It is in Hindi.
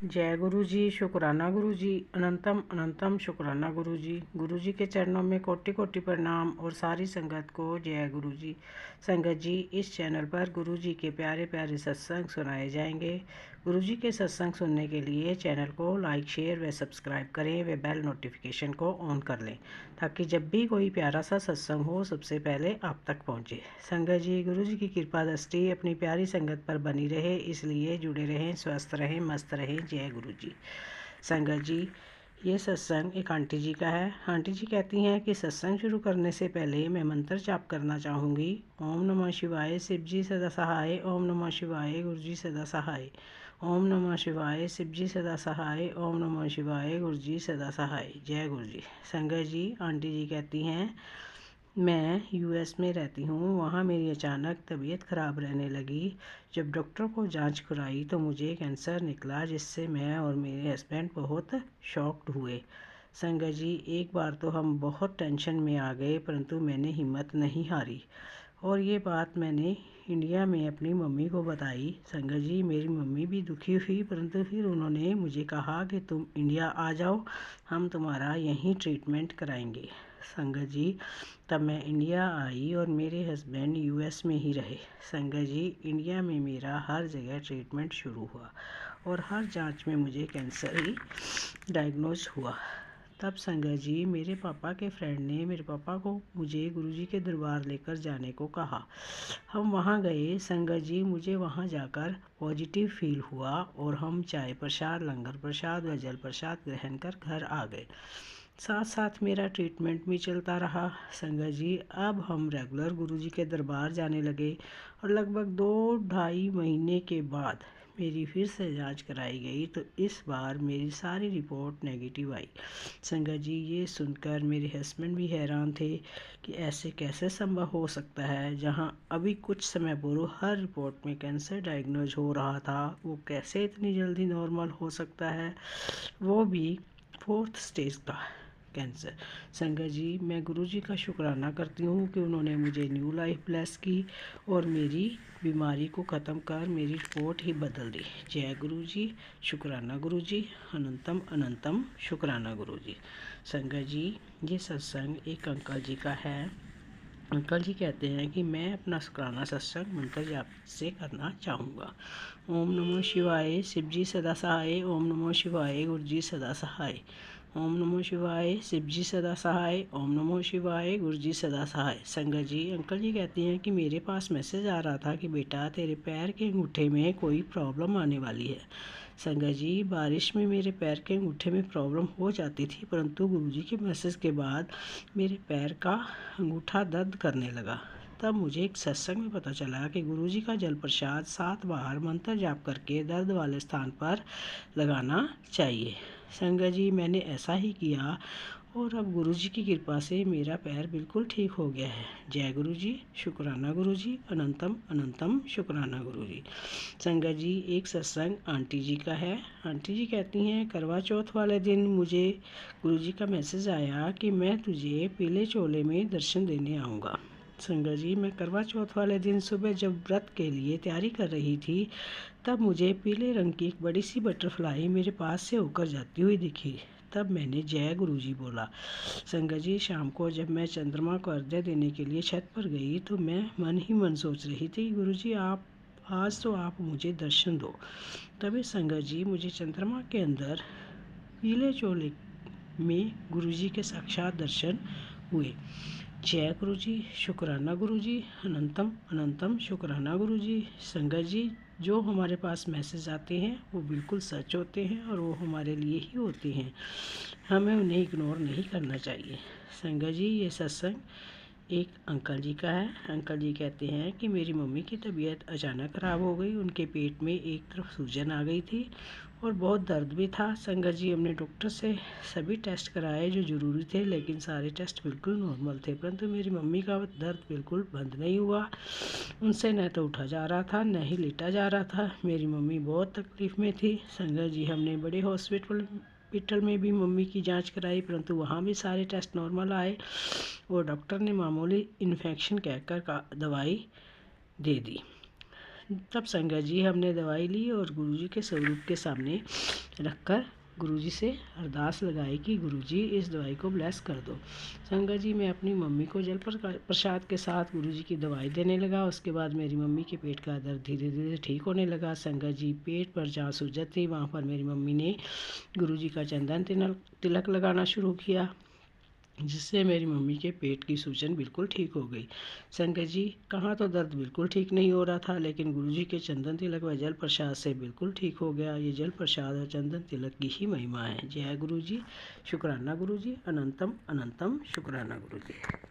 जय गुरु जी, शुक्राना गुरु जी, अनंतम अनंतम शुक्राना गुरु जी। गुरु जी के चरणों में कोटि कोटि प्रणाम और सारी संगत को जय गुरु जी। संगत जी, इस चैनल पर गुरु जी के प्यारे प्यारे सत्संग सुनाए जाएंगे। गुरु जी के सत्संग सुनने के लिए चैनल को लाइक, शेयर व सब्सक्राइब करें व बेल नोटिफिकेशन को ऑन कर लें, ताकि जब भी कोई प्यारा सा सत्संग हो सबसे पहले आप तक पहुँचे। संगत जी, गुरु जी की कृपा दृष्टि अपनी प्यारी संगत पर बनी रहे, इसलिए जुड़े रहें, स्वस्थ रहें, मस्त रहें। जय गुरु जी। संगत जी, ये सत्संग एक आंटी जी का है। आंटी जी कहती हैं कि सत्संग शुरू करने से पहले मैं मंत्र जाप करना चाहूँगी। ओम नमः शिवाय, शिव जी सदा सहाय। ओम नमः शिवाय, गुरु जी सदा सहाय। ओम नमः शिवाय, शिव जी सदा सहाय। ओम नमः शिवाय, गुरु जी सदा सहाय। जय गुरु जी। संगत जी, आंटी जी कहती हैं मैं यूएस में रहती हूँ, वहाँ मेरी अचानक तबीयत ख़राब रहने लगी। जब डॉक्टर को जांच कराई तो मुझे कैंसर निकला, जिससे मैं और मेरे हस्बैंड बहुत शॉक्ड हुए। संगत जी, एक बार तो हम बहुत टेंशन में आ गए, परंतु मैंने हिम्मत नहीं हारी और ये बात मैंने इंडिया में अपनी मम्मी को बताई। संगत जी, मेरी मम्मी भी दुखी हुई, परंतु फिर उन्होंने मुझे कहा कि तुम इंडिया आ जाओ, हम तुम्हारा यहीं ट्रीटमेंट कराएंगे। संगत जी, तब मैं इंडिया आई और मेरे हस्बैंड यूएस में ही रहे। संगत जी, इंडिया में मेरा हर जगह ट्रीटमेंट शुरू हुआ और हर जांच में मुझे कैंसर ही डायग्नोज हुआ। तब संगत जी, मेरे पापा के फ्रेंड ने मेरे पापा को मुझे गुरुजी के दरबार लेकर जाने को कहा। हम वहाँ गए। संगत जी, मुझे वहाँ जाकर पॉजिटिव फील हुआ और हम चाय प्रसाद, लंगर प्रसाद व जल प्रसाद ग्रहण कर घर आ गए। साथ साथ मेरा ट्रीटमेंट भी चलता रहा। संगत जी, अब हम रेगुलर गुरुजी के दरबार जाने लगे और लगभग 2-2.5 महीने के बाद मेरी फिर से जांच कराई गई तो इस बार मेरी सारी रिपोर्ट नेगेटिव आई। संगत जी, ये सुनकर मेरे हस्बैंड भी हैरान थे कि ऐसे कैसे संभव हो सकता है, जहां अभी कुछ समय पूर्व हर रिपोर्ट में कैंसर डायग्नोज हो रहा था, वो कैसे इतनी जल्दी नॉर्मल हो सकता है, वो भी 4th स्टेज का कैंसर। संगत जी, मैं गुरु जी का शुक्राना करती हूँ कि उन्होंने मुझे न्यू लाइफ ब्लेस की और मेरी बीमारी को ख़त्म कर मेरी रिपोर्ट ही बदल दी। जय गुरु जी, शुक्राना गुरु जी, अनंतम अनंतम शुक्राना गुरु जी। संगत जी, ये सत्संग एक अंकल जी का है। अंकल जी कहते हैं कि मैं अपना शुक्राना सत्संग मंत्र जाप से करना चाहूँगा। ओम नमः शिवाय, शिव जी सदा सहाय। ओम नमः शिवाय, गुरु जी सदा सहाय। ओम नमः शिवाय, शिव जी सदा सहाय। ओम नमः शिवाय, गुरु जी सदा सहाय। संगत जी, अंकल जी कहती हैं कि मेरे पास मैसेज आ रहा था कि बेटा, तेरे पैर के अंगूठे में कोई प्रॉब्लम आने वाली है। संगत जी, बारिश में मेरे पैर के अंगूठे में प्रॉब्लम हो जाती थी, परंतु गुरुजी के मैसेज के बाद मेरे पैर का अंगूठा दर्द करने लगा। तब मुझे एक सत्संग में पता चला कि गुरुजी का जल प्रसाद 7 बार मंत्र जाप करके दर्द वाले स्थान पर लगाना चाहिए। संगत जी, मैंने ऐसा ही किया और अब गुरुजी की कृपा से मेरा पैर बिल्कुल ठीक हो गया है। जय गुरु जी, शुक्राना गुरु जी, अनंतम अनंतम शुक्राना गुरु जी। संगत जी, एक सत्संग आंटी जी का है। आंटी जी कहती हैं, करवा चौथ वाले दिन मुझे गुरुजी का मैसेज आया कि मैं तुझे पीले चोले में दर्शन देने आऊँगा। संगत जी, मैं करवा चौथ वाले दिन सुबह जब व्रत के लिए तैयारी कर रही थी, तब मुझे पीले रंग की एक बड़ी सी बटरफ्लाई मेरे पास से होकर जाती हुई दिखी। तब मैंने जय गुरुजी बोला। संगत जी, शाम को जब मैं चंद्रमा को अर्घ्य देने के लिए छत पर गई तो मैं मन ही मन सोच रही थी, गुरुजी आप आज तो आप मुझे दर्शन दो। तभी संगत जी, मुझे चंद्रमा के अंदर पीले चोले में गुरुजी के साक्षात दर्शन हुए। जय गुरु जी, शुक्राना गुरु जी, अनंतम अनंतम शुक्राना गुरु जी। संगत जी, जो हमारे पास मैसेज आते हैं वो बिल्कुल सच होते हैं और वो हमारे लिए ही होते हैं, हमें उन्हें इग्नोर नहीं करना चाहिए। संगत जी, ये सत्संग एक अंकल जी का है। अंकल जी कहते हैं कि मेरी मम्मी की तबीयत अचानक ख़राब हो गई, उनके पेट में एक तरफ सूजन आ गई थी और बहुत दर्द भी था। संगत जी, हमने डॉक्टर से सभी टेस्ट कराए जो ज़रूरी थे, लेकिन सारे टेस्ट बिल्कुल नॉर्मल थे, परंतु मेरी मम्मी का दर्द बिल्कुल बंद नहीं हुआ। उनसे न तो उठा जा रहा था, न ही लेटा जा रहा था। मेरी मम्मी बहुत तकलीफ़ में थी। संगत जी, हमने बड़े हॉस्पिटल में भी मम्मी की जांच कराई, परंतु वहाँ भी सारे टेस्ट नॉर्मल आए और डॉक्टर ने मामूली इन्फेक्शन कहकर का दवाई दे दी। तब संगत जी हमने दवाई ली और गुरुजी के स्वरूप के सामने रखकर गुरुजी से अरदास लगाई कि गुरुजी इस दवाई को ब्लेस कर दो। संगत जी मैं अपनी मम्मी को जल प्रसाद के साथ गुरुजी की दवाई देने लगा। उसके बाद मेरी मम्मी के पेट का दर्द धीरे धीरे ठीक होने लगा। संगत जी पेट पर जहाँ सूजन थी वहाँ पर मेरी मम्मी ने गुरुजी का चंदन तिलक लगाना शुरू किया, जिससे मेरी मम्मी के पेट की सूजन बिल्कुल ठीक हो गई। संगत जी कहाँ तो दर्द बिल्कुल ठीक नहीं हो रहा था, लेकिन गुरुजी के चंदन तिलक व जल प्रसाद से बिल्कुल ठीक हो गया। ये जल प्रसाद और चंदन तिलक की ही महिमा है। जय गुरुजी, शुक्राना गुरुजी, अनंतम अनंतम शुक्राना गुरुजी।